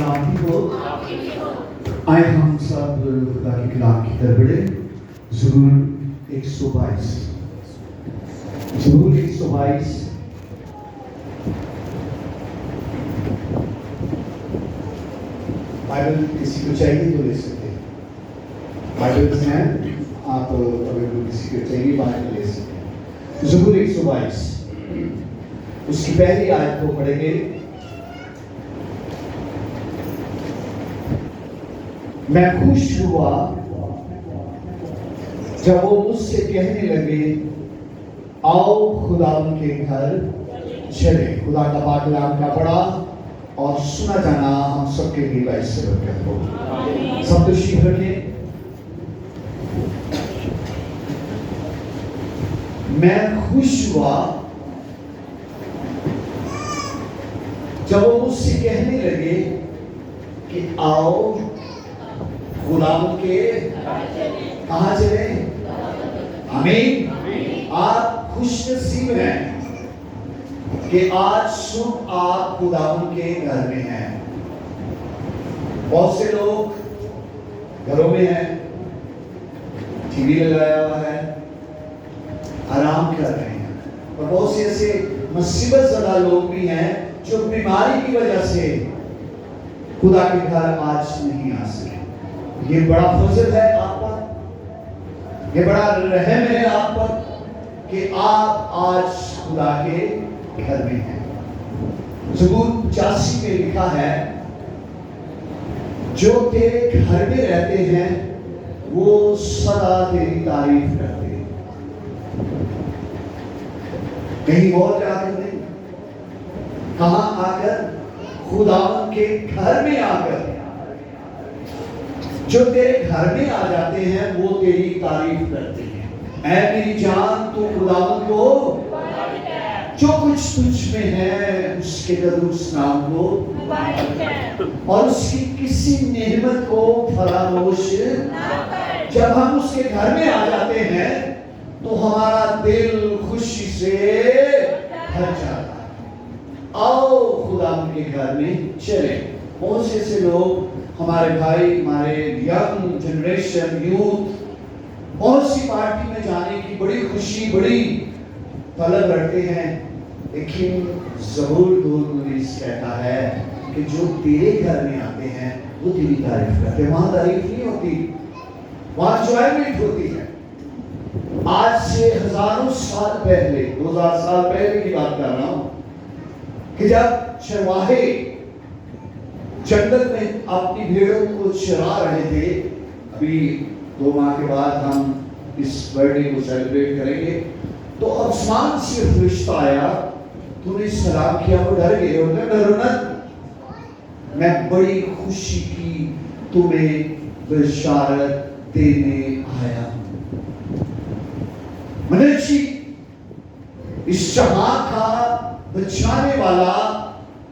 آپ ہی ہو. آئے ہم سب خدا کے کلام کی طرف بڑھے. زبور 122. زبور 122. بائبل کسی کو چاہیے تو لے سکتے ہیں. بائبل ہیں آپ اگر کسی کو چاہیے بائبل لے سکتے ہیں. زبور 122 اس کی پہلی آیت کو پڑھیں گے. میں خوش ہوا جب وہ مجھ سے کہنے لگے آؤ خدا ان کے گھر چلے. خدا کا پاک کلام کا پڑھا اور سنا جانا ہم سب کے لیے باعث سے برکت ہو. سب تشریف رکھیں. میں خوش ہوا جب وہ مجھ سے کہنے لگے کہ آؤ خدا کے کہاں چلے. آمین. آپ خوش نصیب ہیں کہ آج صبح آپ خدا کے گھر میں ہیں. بہت سے لوگ گھروں میں ہیں, ٹی وی لگایا ہوا ہے, آرام کر رہے ہیں. اور بہت سے ایسے مصیبت زدہ لوگ بھی ہیں جو بیماری کی وجہ سے خدا کے گھر آج نہیں آ سکے. یہ بڑا فضل ہے آپ پر, یہ بڑا رحم ہے آپ پر کہ آپ آج خدا کے گھر میں ہیں. زبور 85 میں لکھا ہے جو تیرے گھر میں رہتے ہیں وہ سدا تیری تعریف کرتے ہیں. کہیں اور جا کر نہیں, کہاں آ کر, خدا کے گھر میں آ کر. جو تیرے گھر میں آ جاتے ہیں وہ تیری تعریف کرتے ہیں. اے میری جان تو خداوند کو جو کچھ تجھ میں ہے اس کے قدوس نام کو اور اس کی کسی نعمت کو فراموش. جب ہم اس کے گھر میں آ جاتے ہیں تو ہمارا دل خوشی سے بھر جاتا ہے. آؤ خداوند کے گھر میں چلے. بہت سے ایسے لوگ ہمارے بھائی, ہمارے ینگ جنریشن یوتھ بہت سی پارٹی میں جانے کی بڑی خوشی, بڑی طلب رکھتے ہیں, لیکن زبور 2:19 کہتا ہے کہ جو تیرے گھر میں آتے ہیں وہ تیری تعریف کرتے ہیں. وہاں تعریف نہیں ہوتی, وہاں انجوائمنٹ ہوتی ہے. آج سے ہزاروں سال پہلے, 2000 سال پہلے کی بات کر رہا ہوں, کہ جب چرواہے جنگل میں اپنی بھیڑوں کو چرا رہے تھے. ابھی 2 ماہ کے بعد ہم اس برتھ ڈے کو سیلیبریٹ کریں گے. تو آسمان سے فرشتہ آیا, تو نے سلام کیا, وہ ڈر گئے. اور ڈرو نہ, میں بڑی خوشی کی تمہیں بشارت دینے آیا. منجی اس جہاں کا بچانے والا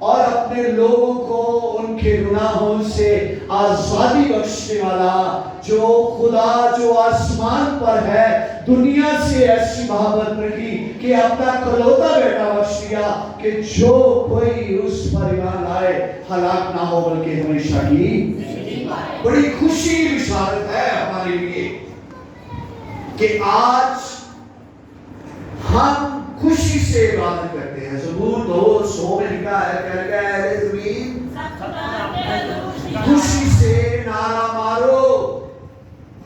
اور اپنے لوگوں کو ان کے گناہوں سے آزادی بخشنے والا, جو خدا جو آسمان پر ہے دنیا سے ایسی محبت رکھی کہ اپنا اکلوتا بیٹا بخش دیا کہ جو کوئی اس پر ایمان لائے ہلاک نہ ہو بلکہ ہمیشہ کی. بڑی خوشی کی بشارت ہے ہمارے لیے کہ آج ہم خوشی سے عبادت کرتے ہیں. زبور 2:100 میں لکھا ہے, کہہ گیا اے زمین خوشی سے نعرہ مارو,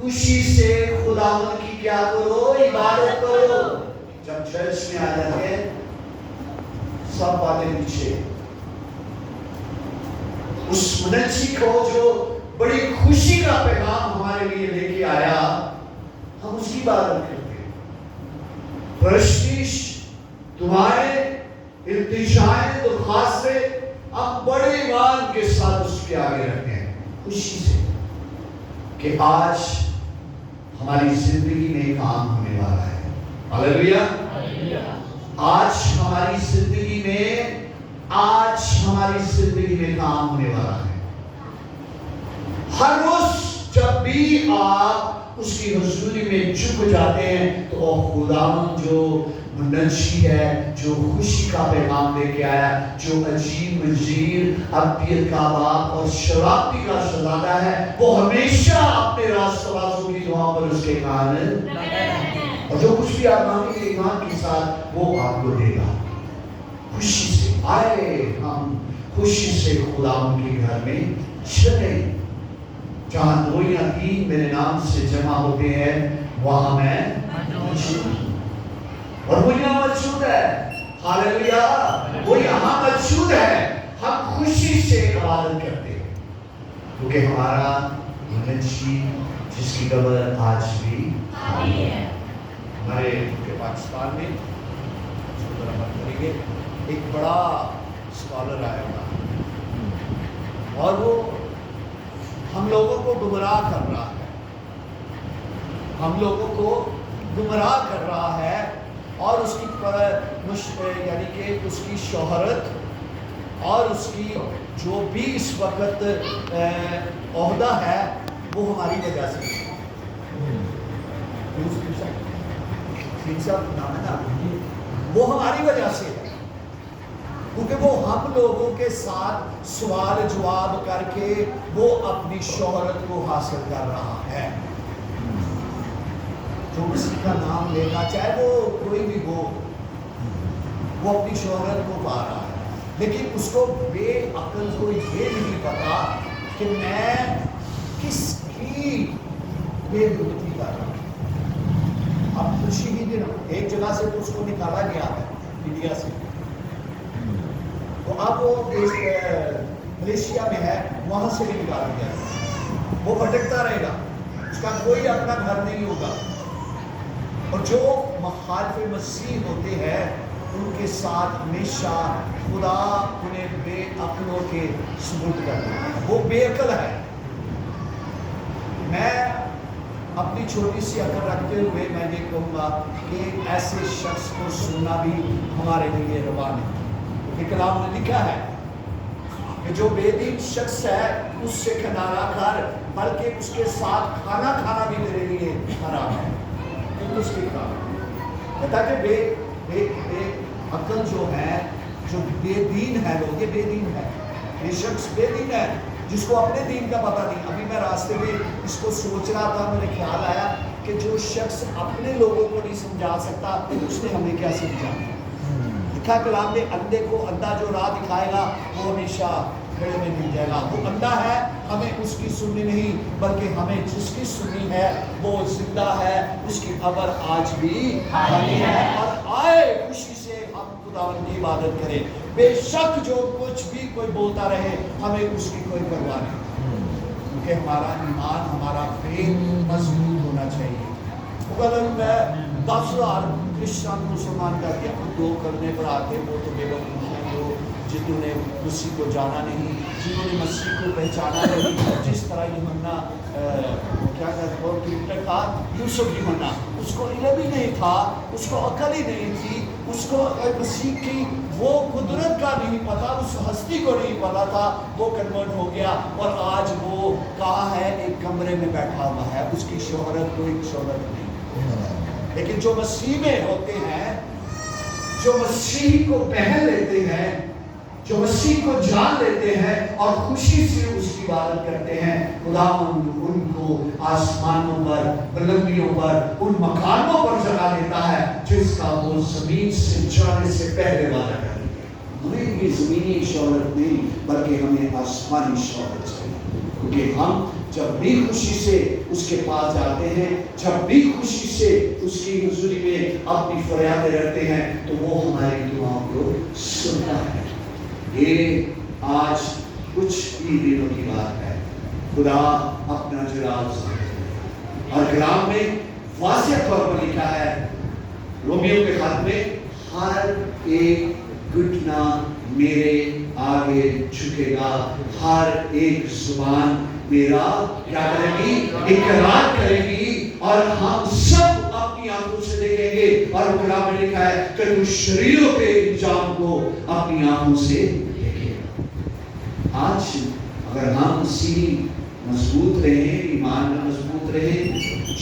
خوشی سے خداوند کی کیا کرو, عبادت کرو. جب چرچ میں آ جاتے ہیں سب باتیں پیچھے. اس منجی کو جو بڑی خوشی کا پیغام ہمارے لیے لے کے آیا, ہم اس کی عبادت کرتے ہیں. پرستش, دعائیں, التجائیں, درخواستیں ہم بڑے ایمان کے ساتھ اس کے آگے رکھتے ہیں خوشی سے کہ آج ہماری زندگی میں کام ہونے والا ہے. ہاللیلویا. آج ہماری زندگی میں کام ہونے والا ہے. ہر روز جب بھی آپ اس کی حضوری میں جھک جاتے ہیں تو وہ خداوند جو منشی ہے، جو خوشی کا پیغام لے کے آیا، جو عجیب مجیر ابیر کا باپ اور شرابی کا شہزادہ ہے، وہ ہمیشہ اپنے راست بازوں کی دعا پر اس کے کان اور جو کچھ بھی آپ مانگیں گے ایمان کے ساتھ وہ آپ کو دے گا۔ خوشی سے آئے ہم خوشی سے خداوند کے گھر میں چلیں، جہاں 2 یا 3 میرے نام سے جمع ہوتے ہیں وہاں میں موجود ہوں، اور وہ یہاں موجود ہے۔ ہاللیلویہ، وہ یہاں موجود ہے۔ ہم خوشی سے عبادت کرتے ہیں کیونکہ ہمارا منشی جس کی قبر آج بھی ہے۔ ہمارے پاکستان میں ایک بڑا اسکالر آیا ہوا اور وہ ہم لوگوں کو گمراہ کر رہا ہے، ہم لوگوں کو گمراہ کر رہا ہے، اور اس کی یعنی کہ اس کی شہرت اور اس کی جو بھی اس وقت عہدہ ہے وہ ہماری وجہ سے وہ ہماری وجہ سے ہے، کیونکہ وہ ہم لوگوں کے ساتھ سوال جواب کر کے وہ اپنی شہرت کو حاصل کر رہا ہے۔ جو کسی کا نام لینا چاہے وہ کوئی بھی ہو، وہ اپنی شہرت کو پا رہا ہے، لیکن اس کو بے عقل کو یہ نہیں پتا کہ میں کس کی بے عزتی کر رہا ہوں۔ اب خوشی ہی دن ایک جگہ سے تو اس کو نکالا گیا ہے انڈیا سے، تو اب وہ ملیشیا میں ہے، وہاں سے بھی نکالا گیا ہے، وہ بھٹکتا رہے گا، اس کا کوئی اپنا گھر نہیں ہوگا۔ اور جو مخالف مسیح ہوتے ہیں ان کے ساتھ ہمیشہ خدا انہیں بے عقلوں کے سپرد کرتا ہے، وہ بے عقل ہے۔ میں اپنی چھوٹی سی عقل رکھتے ہوئے میں یہ کہوں گا کہ ایسے شخص کو سننا بھی ہمارے لیے روا نہیں، کہ کلام نے لکھا ہے کہ جو بے دین شخص ہے اس سے کنارہ کر، بلکہ اس کے ساتھ کھانا کھانا بھی میرے لیے حرام ہے۔ اس کے تاکہ بے عقل جو ہے، جو بے دین ہے، لوگ یہ بے دین ہے، یہ شخص بے دین ہے جس کو اپنے دین کا پتہ نہیں۔ ابھی میں راستے میں اس کو سوچ رہا تھا، میرے خیال آیا کہ جو شخص اپنے لوگوں کو نہیں سمجھا سکتا اس نے ہمیں کیا سمجھا۔ لکھا کلام میں اندھے کو اندھا جو راہ دکھائے گا وہ ہمیشہ کھڑے میں مل جائے گا۔ وہ اندھا ہے، ہمیں اس کی سننی نہیں، بلکہ ہمیں جس کی سننی ہے وہ زندہ ہے، اس کی قبر آج بھی خالی ہے، اور آئے خوشی سے ہم خداوند کی عبادت کریں۔ بے شک جو کچھ بھی کوئی بولتا رہے ہمیں اس کی کوئی پرواہ نہیں، کیونکہ ہمارا ایمان، ہمارا فیض مضبوط ہونا چاہیے۔ اگر میں 10,000 کرسچن مسلمان کا کیا 2 کرنے پر آتے وہ تو بے وقوف ہیں، جو جنہوں نے مسیح کو جانا نہیں، جنہوں نے مسیح کو پہچانا نہیں، جس طرح یوحنا کیا کہتے تھا، یوسف یوحنا، اس کو علم ہی نہیں تھا، اس کو عقل ہی نہیں تھی، اس کو مسیح کی وہ قدرت کا نہیں پتا، اس ہستی کو نہیں پتا تھا، وہ کنورٹ ہو گیا، اور آج وہ کہاں ہے؟ ایک کمرے میں بیٹھا ہوا ہے، اس کی شہرت کوئی شہرت نہیں۔ لیکن جو مسیح میں ہوتے ہیں، جو مسیح کو پہن لیتے ہیں، جو مسیح کو جان لیتے ہیں اور خوشی سے اس کی عبادت کرتے ہیں، خداوند ان کو آسمانوں پر، بلندیوں پر، ان مکانوں پر جگہ دیتا ہے جس کا وہ زمین سے جانے سے پہلے وعدہ کرتے ہیں۔ ہمیں یہ زمینی شہرت نہیں بلکہ ہمیں آسمانی شہرت چاہیے، کیونکہ ہم جب بھی خوشی سے اس کے پاس جاتے ہیں، جب بھی خوشی سے اس کی حضوری میں اپنی فریادیں رکھتے ہیں تو وہ ہماری دعاؤں کو سنتا ہے۔ یہ آج کچھ ہی دنوں کی بات ہے، خدا اپنا جلال اور کلام میں واضح طور پر لکھا ہے، رومیوں کے خط میں، ہر ایک گھٹنا میرے آگے جھکے گا، ہر ایک زبان میرا کیا کرے گی؟ اقرار کرے گی، اور ہم سب اپنی آنکھوں سے دیکھیں گے، اور کلام میں لکھا ہے کہ تو شریروں کے انجام کو اپنی آنکھوں سے دیکھے گا۔ آج اگر ہم اسی مضبوط رہیں، ایمان میں مضبوط رہیں،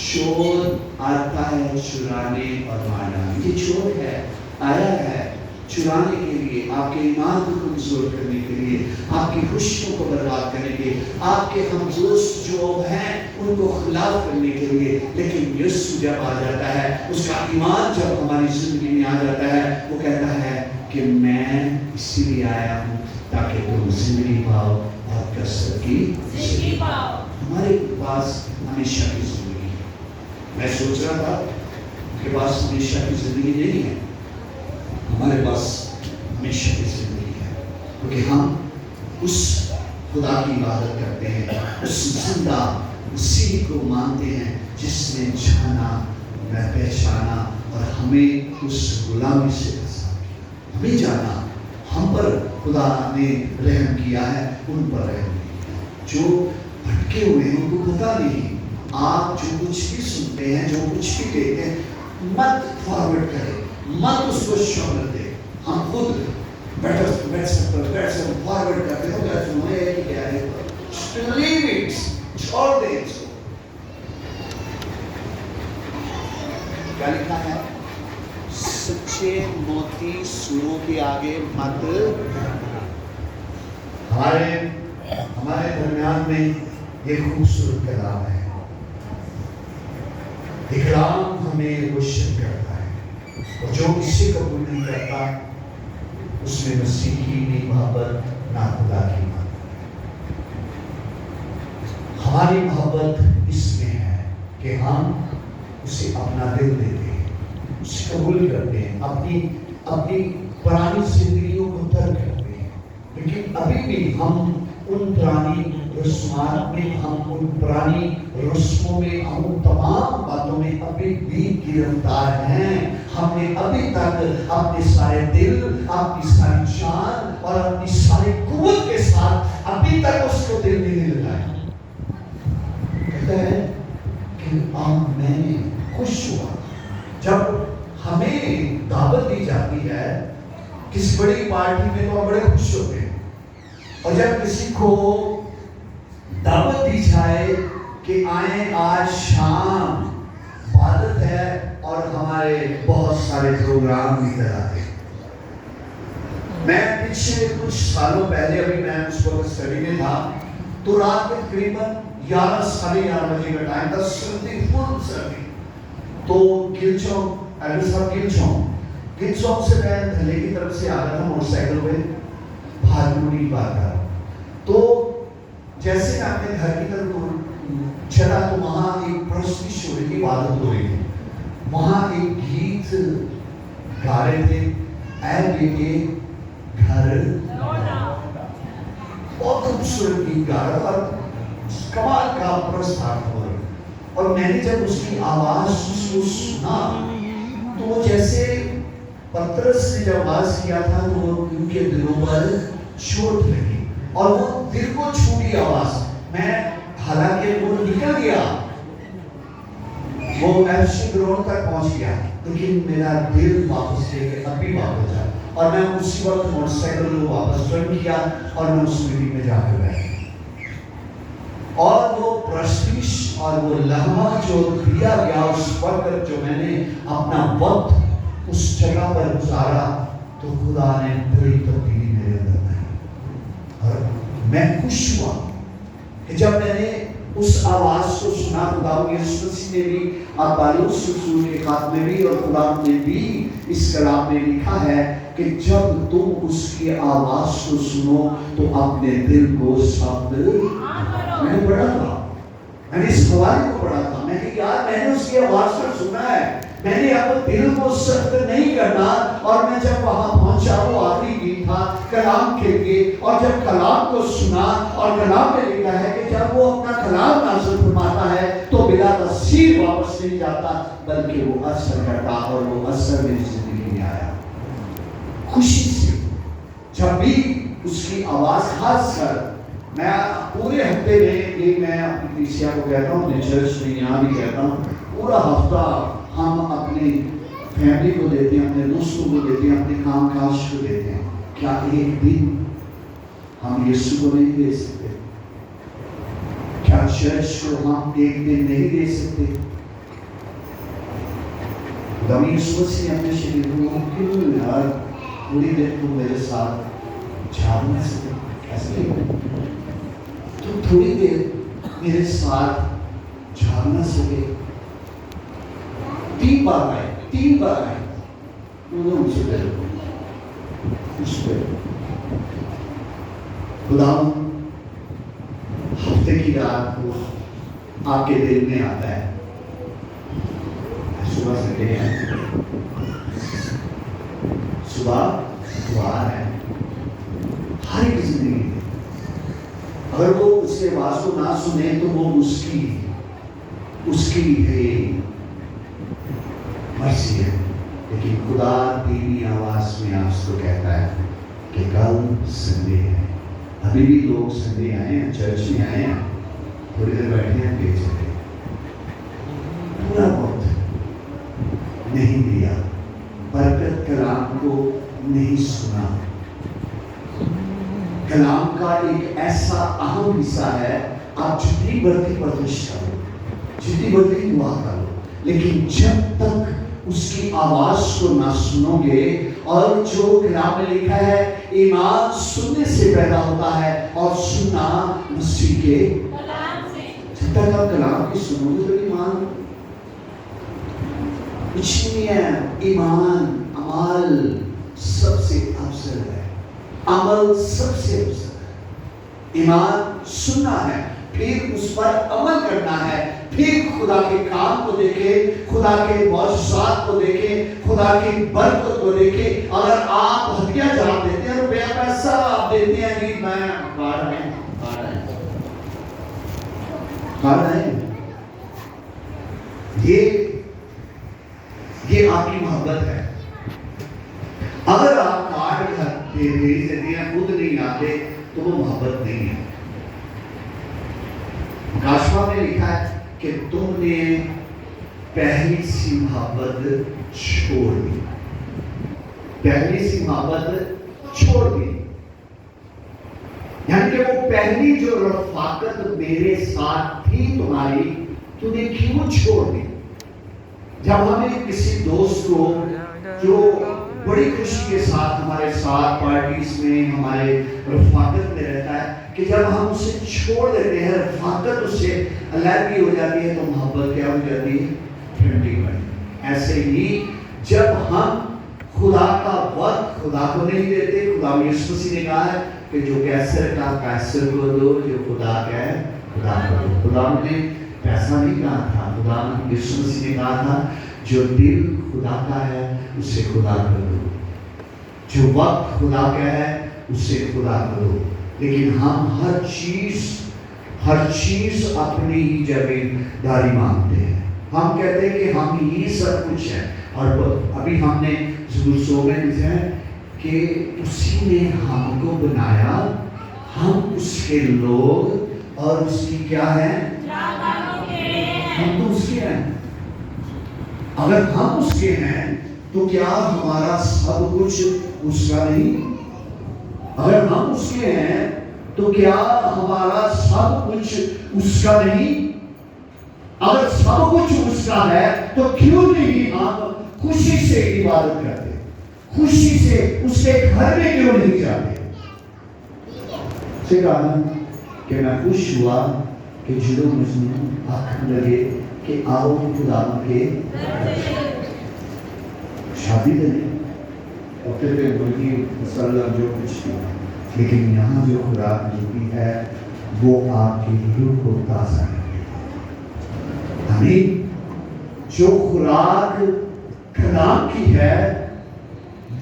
चोर आता है चुराने और मारना। ये चोर है, आया है चुराने के लिए, आपके ईमान को कमजोर करने के लिए, आपकी खुशियों को बर्बाद करने के लिए, आपके हमदोस्त जो हैं उनको खिलाफ करने के लिए। लेकिन यीशु जब आ जाता है, उसका ईमान जब हमारी जिंदगी में आ जाता है, वो कहता है कि मैं इसीलिए आया हूँ ताकि तुम जिंदगी पाओ और कसरत की जिंदगी पाओ। हमारे पास हमेशा की जिंदगी है। मैं सोच रहा था कि पास हमेशा की जिंदगी नहीं है, हमारे पास हमेशा की जिंदगी है, क्योंकि हम उस खुदा की इबादत करते हैं, उस जिंदा उसी को मानते हैं जिसने जाना, पहचाना और हमें उस गुलामी से हमें जाना। हम पर खुदा ने रहम किया है, उन पर रहम किया जो भटके हुए हैं, उनको पता नहीं। आप जो कुछ भी सुनते हैं, जो कुछ भी कहते हैं, मत फॉरवर्ड करें, मत उसको शोर दे। हम खुद बैठ सकते फॉरवर्ड करते हो, क्या सुने कि क्या है, लीव इट, छोड़ दे इसको। क्या लिखा है? सच्चे मोती सुरों के आगे मत। हमारे दरमियान में एक खूबसूरत कलाम है। कलाम हमें रोशन करता है, और जो इसे कबूल नहीं करता उसमें मसीह की नहीं मोहब्बत, ना खुदा की मोहब्बत। हमारी मोहब्बत इसमें है कि हम उसे अपना दिल देते हैं, उसे कबूल करते हैं, अपनी पुरानी जिंदगियों को तर्क करते हैं। लेकिन अभी भी हम उन पुरानी रस्मात में, हम उन पुरानी रस्मों में, हम उन तमाम बातों में अभी भी गिरफ्तार हैं। हमने अभी तक अपने सारे दिल, अपनी सारी जान और अपनी सारी कुव्वत के साथ अभी तक उसको दिल में नहीं लगाया। कहता है कि मैंने खुश हुआ जब हमें दावत दी जाती है किसी बड़ी पार्टी में, तो हम बड़े खुश होते हैं। और जब किसी को दावत दी जाए कि आए आज शाम इबादत है, और हमारे बहुत सारे प्रोग्राम इधर आते हैं। मैं पिछले कुछ सालों पहले, अभी मैं उस वक्त स्टडी में था, तो रात के तकरीबन 11 साढ़े 11 बजे का टाइम था, सर्दी, फुल सर्दी। तो गिलचौक, गिलचौक से मैं धले की तरफ से आ रहा था मोटरसाइकिल पे, भागमुड़ी की बात कर। तो जैसे मैं अपने घर की तरफ चला तो वहाँ एक प्रस्तुति हो रही थी, इबादत हो रही थी। वहाँ एक गीत गा रहे थे, ऐ बेटे घर, बहुत खूबसूरत गीत गा रहा था, कमाल का प्रस्ताव हो रहा। और मैंने जब उसकी आवाज को सुना तो वो जैसे पतरस ने जब आवाज किया था तो उनके दिलों पर चोट लगी और वो दिल को छूटी आवाज। मैं हालांकि वो निकल गया, वो एफसी ग्राउंड तक पहुंच गया, लेकिन मेरा दिल वापस लेके अभी वापस जा, और मैं उसी वक्त मोटरसाइकिल को वापस टर्न किया और मैं उस मीटिंग में जाकर बैठ। और वो प्रस्तीश और वो लम्हा जो दिया गया उस वक्त, जो मैंने अपना वक्त उस जगह पर गुजारा, तो खुदा ने बड़ी तब्दीली मेरे अंदर लाई। और मैं खुश हुआ कि जब मैंने उस आवाज को सुना। खुदा यीशु मसीह ने भी अब्बालूस रसूल के खात में भी और खुदा ने भी इस कलाम में लिखा है कि जब तुम उसकी आवाज को सुनो तो अपने दिल को शब्द। मैंने पढ़ा था, मैंने इस हवाले को पढ़ा था, मैंने यार मैंने उसकी आवाज को सुना है, मैंने अपने दिल को सख्त नहीं करना। और मैं जब वहां पहुंचा, वो आखिरी गीत था कलाम के लिए, और जब कलाम को सुना, और कलाम में लिखा है कि जब वो अपना कलाम नाज़िल फरमाता है तो बिला तस्सीर वापस नहीं जाता, बल्कि वो असर करता, और वो असर मेरी जिंदगी में आया खुशी से। जब भी उसकी आवाज, खासकर मैं पूरे हफ्ते में, ये मैं अपनी कलीसिया को कहता हूँ, अपने चर्च में यहाँ भी कहता हूँ, पूरा हफ्ता हम अपनी फैमिली को देते हैं, अपने दोस्तों को देते हैं, अपने काम काज को देते हैं। क्या एक दिन हम यीशु को नहीं दे सकते? क्या चर्च को हम एक दिन नहीं दे सकते? खुदा यीशु मसीह ने अपने शरीर को क्यों यार पूरी देर तुम मेरे साथ झाड़ नहीं सके, कैसे तुम थोड़ी देर मेरे साथ झाड़ ना सके। 3 बार आए उन्होंने उस पर खुदा हफ्ते की रात को आपके दिल में आता है, सुबह संडे है, सुबह द्वार है हर एक जिंदगी में। अगर वो उसके आवाज को ना सुने तो वो उसकी है मर्जी है, लेकिन खुदा धीमी आवाज में आपको कहता है कि कल संडे है। अभी भी लोग संडे आए हैं, चर्च में आए हैं, थोड़ी देर बैठे हैं, फिर चले, पूरा वक्त नहीं दिया, बरकत कलाम को नहीं सुना। कलाम का एक ऐसा अहम हिस्सा है, आप जितनी बढ़ती प्रतिष्ठा करो, जितनी बढ़ती दुआ करो, लेकिन जब तक उसकी आवाज को ना सुनोगे, और जो कलाम में लिखा है ईमान सुनने से पैदा होता है और सुनना मसीह के कलाम से, जब तक आप कलाम की सुनोगे तो ईमान कुछ नहीं है। ईमान अमल सबसे अफजल है, अमल सबसे अफजल है। ईमान सुनना है, फिर उस पर अमल करना है, फिर खुदा के काम को देखे, खुदा के मौजूदात को देखे, खुदा की बरकत को देखे। अगर आप हदिया जवाब देते हैं, रुपया पैसा आप देते हैं कि मैं खा रहे हैं, ये आपकी मोहब्बत है। अगर आप कार्ड देते हैं, खुद नहीं आते, तो वो मोहब्बत नहीं है। काशवा में लिखा है कि तुमने पहली सी मोहब्बत छोड़ दी, पहली सी मोहब्बत छोड़ दी। यानी कि वो पहली जो रफाकत मेरे साथ थी तुम्हारी, तूने क्यों छोड़ दी? जब हमें किसी दोस्त को जो बड़ी खुशी के साथ हमारे साथ पार्टीज में, हमारे रफाकत में रहता है, कि जब हम उसे छोड़ देते हैं, रफाकत उससे अलग हो जाती है, तो मोहब्बत क्या हो जाती है? ठंडी पड़ी। ऐसे ही जब हम खुदा का वक्त खुदा को नहीं देते, खुदा यीशु मसीह ने कहा है कि जो कैसर का कैसर को दो, जो खुदा का है खुदा को दो। खुदा ने पैसा नहीं कहा था, खुदा यीशु मसीह ने कहा था जो दिल खुदा का है उसे खुदा को दो, जो वक्त खुदा का है उसे खुदा को दो। लेकिन हम हर चीज अपनी ही जगहदारी मानते हैं। हम कहते हैं कि हम ही सब कुछ है, और अभी हमने ज़बूर में लिखा है कि उसी ने हमको बनाया, हम उसके लोग और उसकी क्या है? हम तो उसके हैं। अगर हम उसके हैं तो क्या हमारा सब कुछ उसका नहीं? अगर हम उसके हैं तो क्या हमारा सब कुछ उसका नहीं? अगर सब कुछ उसका है तो क्यों नहीं हम खुशी से इबादत करते, खुशी से उसके घर में क्यों नहीं जाते? से कहा कि मैं खुश हुआ कि जुड़ो मुझे आंख लगे कि आओ खुदा के शादी करें और फिर मुर्गी मसाला जो कुछ, लेकिन यहाँ जो खुराक मिलती है वो आपकी रूह को ताज़ा रखेगी। हमें जो खुराक कलाम की है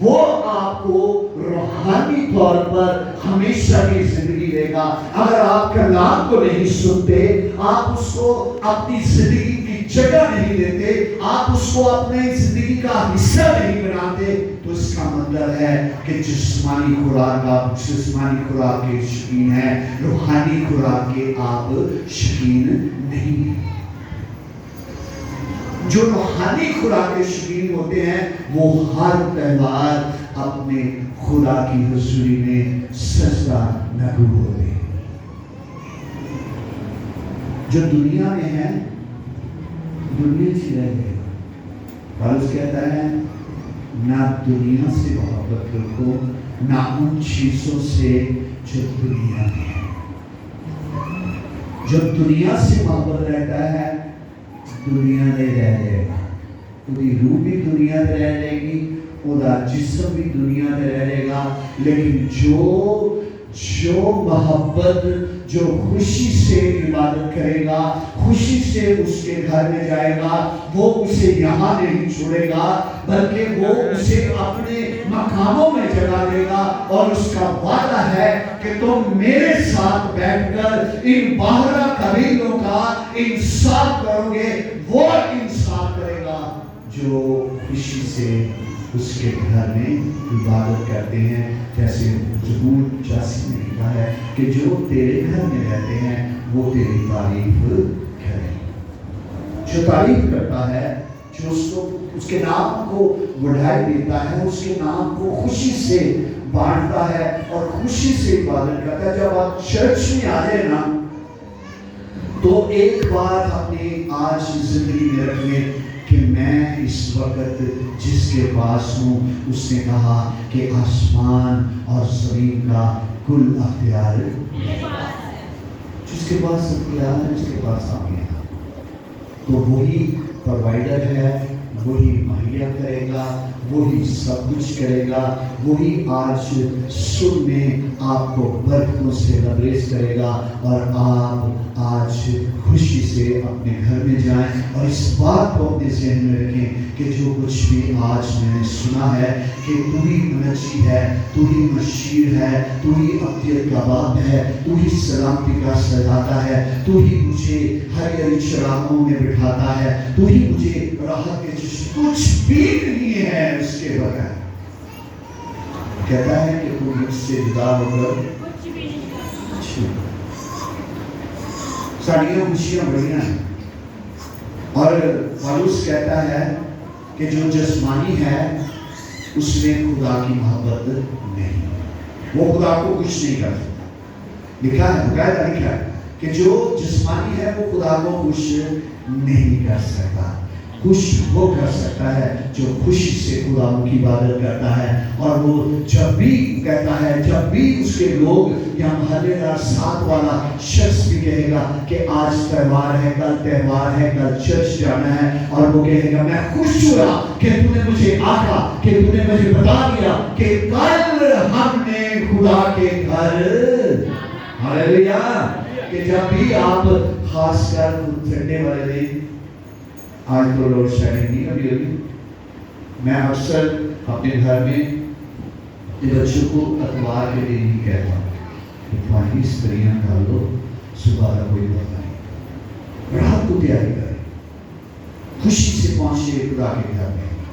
वो आपको रूहानी तौर पर हमेशा की जिंदगी देगा। अगर आप कलाम को नहीं सुनते, आप उसको अपनी जिंदगी की जगह नहीं देते, आप उसको अपने जिंदगी का हिस्सा नहीं बनाते, तो इसका मतलब है कि जिस्मानी खुराक आप जिस्मानी खुराक के शौकीन हैं, रूहानी खुराक के आप शौकीन नहीं हैं। जो रूहानी खुराक के शौकीन होते हैं वो हर त्यौहार अपने खुदा की हुजूरी में सजदा नगू होते हैं। जो दुनिया में है दुनिया से रह गए, पौलुस कहता है ना दुनिया से मोहब्बत रखो, ना उन चीजों से जो दुनिया में है। जो दुनिया से मोहब्बत रहता है दुनिया में रह जाएगा, उसकी रूह भी दुनिया में रह जाएगी, उसका जिस्म भी दुनिया में रह जाएगा। लेकिन जो मोहब्बत, जो खुशी से इबादत करेगा, खुशी से उसके घर में जाएगा, वो उसे यहाँ नहीं छोड़ेगा, बल्कि वो उसे अपने मकामों में जगा देगा। और उसका वादा है कि तुम मेरे साथ बैठकर इन बाहरा कबीलों का इंसाफ करोगे। वो इंसाफ करेगा जो खुशी से उसके घर में इबादत करते हैं। जैसे ज़बूर 86 में लिखा है कि जो तेरे घर में रहते हैं वो तेरी तारीफ करें। जो तारीफ करता है, जो उसके नाम को बढ़ाई देता है, उसके नाम को खुशी से बांटता है और खुशी से इबादत करता है। जब आप चर्च में आ जाए ना, तो एक बार अपने आज जिंदगी में रखें कि मैं इस वक्त जिसके पास हूँ, उसने कहा कि आसमान और ज़मीन का कुल अख्तियार जिसके पास अख्तियार है, जिसके पास आ गया, तो वही प्रोवाइडर है, वही मुहैया करेगा, वही सब कुछ करेगा, वही आज सुर में आपको बरकतों से लबरेज करेगा। और आप आज खुशी से अपने घर में जाएं और इस बात को अपने ज़हन में रखें कि जो कुछ भी आज मैंने सुना है कि तू ही मुनज्जी है, तू ही मशीर है, तू ही अब्दियत का बाप है, तू ही सलामती का सजाता है, तू ही मुझे हरी हरी चरागों में बिठाता है, तू ही मुझे राहत के कुछ भी नहीं है उसके बगैर। कहता है कि तू मुझसे जुदा होकर कुछ भी नहीं। साड़ियाँ खुशियाँ बढ़िया हैं। और पौलुस कहता है कि जो जिस्मानी है उसमें खुदा की मोहब्बत नहीं, वो खुदा को कुछ नहीं कर सकता। लिखा है, बकायदा लिखा है कि जो जिस्मानी है वो खुदा को कुछ नहीं कर सकता। खुश वो कर सकता है जो खुशी से खुदा की इबादत करता है। और वो जब भी कहता है, जब भी उसके लोग या मोहल्लेदार साथ वाला शख्स भी कहेगा कि आज त्यौहार है, कल त्यौहार है, कल चर्च जाना है, और वो कहेगा मैं खुश हुआ कि तूने मुझे आका, कि तूने मुझे बता दिया कि कल हमने खुदा के घर, हालेलुया, कि जब भी आप खासकर संडे वाले दिन, आज तो लोड शेडिंग नहीं अभी मैं अक्सर अपने घर में बच्चों को अखबार के दिन ही कहता हूँ कि पानी स्त्रियाँ डाल दो, सुबह का कोई पता नहीं, रात को तैयारी करें, खुशी से पहुँचे खुदा के घर में।